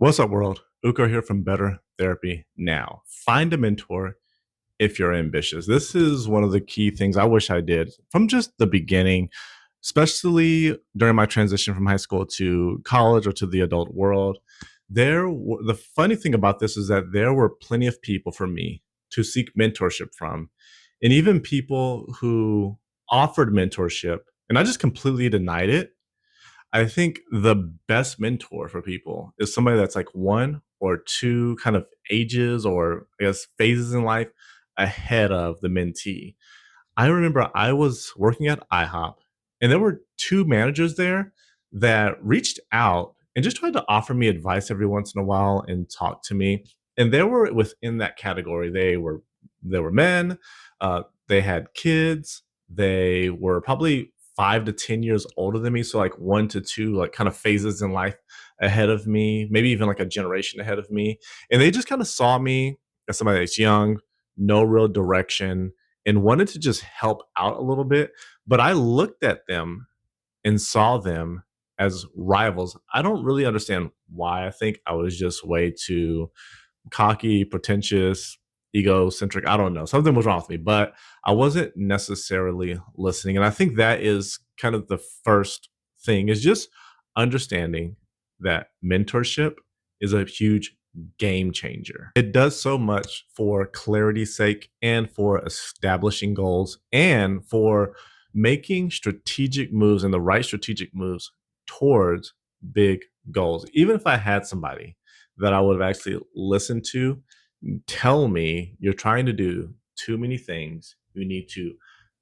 What's up, world? Uko here from Better Therapy Now. Find a mentor if you're ambitious. This is one of the key things I wish I did from just the beginning, especially during my transition from high school to college or to the adult world. The funny thing about this is that there were plenty of people for me to seek mentorship from, and even people who offered mentorship, and I just completely denied it. I think the best mentor for people is somebody that's like one or two kind of ages or I guess phases in life ahead of the mentee. I remember I was working at IHOP and there were two managers there that reached out and just tried to offer me advice every once in a while and talk to me. And they were within that category. They were men, they had kids, they were probably 5 to 10 years older than me. So like one to two like kind of phases in life ahead of me, maybe even like a generation ahead of me. And they just kind of saw me as somebody that's young, no real direction, and wanted to just help out a little bit. But I looked at them and saw them as rivals. I don't really understand why. I think I was just way too cocky, pretentious, egocentric. I don't know. Something was wrong with me, but I wasn't necessarily listening. And I think that is kind of the first thing is just understanding that mentorship is a huge game changer. It does so much for clarity's sake and for establishing goals and for making strategic moves and the right strategic moves towards big goals. Even if I had somebody that I would have actually listened to tell me you're trying to do too many things, you need to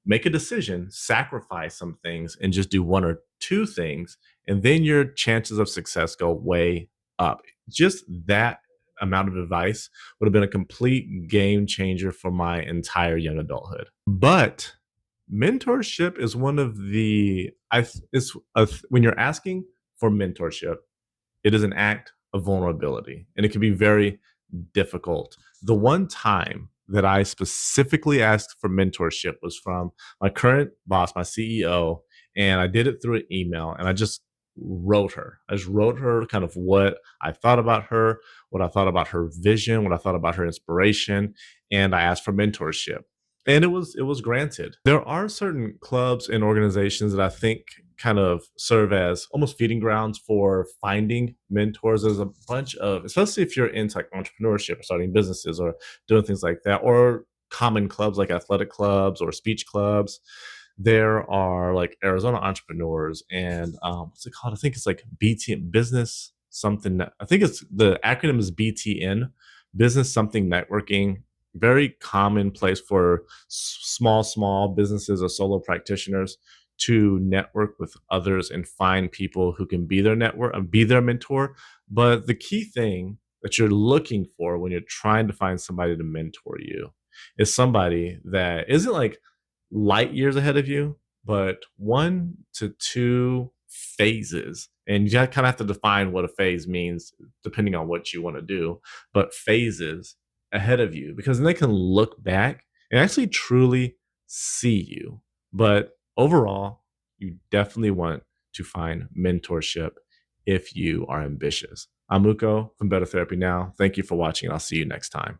make a decision, sacrifice some things, and just do one or two things, and then your chances of success go way up. Just that amount of advice would have been a complete game changer for my entire young adulthood. But mentorship is one of the I it's a, when you're asking for mentorship, it is an act of vulnerability and it can be very difficult. The one time that I specifically asked for mentorship was from my current boss, my CEO, and I did it through an email and I just wrote her. I just wrote her kind of what I thought about her, what I thought about her vision, what I thought about her inspiration, and I asked for mentorship. And it was granted. There are certain clubs and organizations that I think kind of serve as almost feeding grounds for finding mentors. There's a bunch of, especially if you're into like entrepreneurship or starting businesses or doing things like that, or common clubs like athletic clubs or speech clubs. There are like Arizona entrepreneurs and what's it called? I think it's like BT business something. I think it's the acronym is BTN, business something networking. Very common place for small businesses or solo practitioners to network with others and find people who can be their network and be their mentor. But the key thing that you're looking for when you're trying to find somebody to mentor you is somebody that isn't like light years ahead of you, but 1 to 2 phases. And you kind of have to define what a phase means depending on what you want to do, but phases ahead of you because then they can look back and actually truly see you. But overall, you definitely want to find mentorship if you are ambitious. I'm Muko from Better Therapy Now. Thank you for watching. I'll see you next time.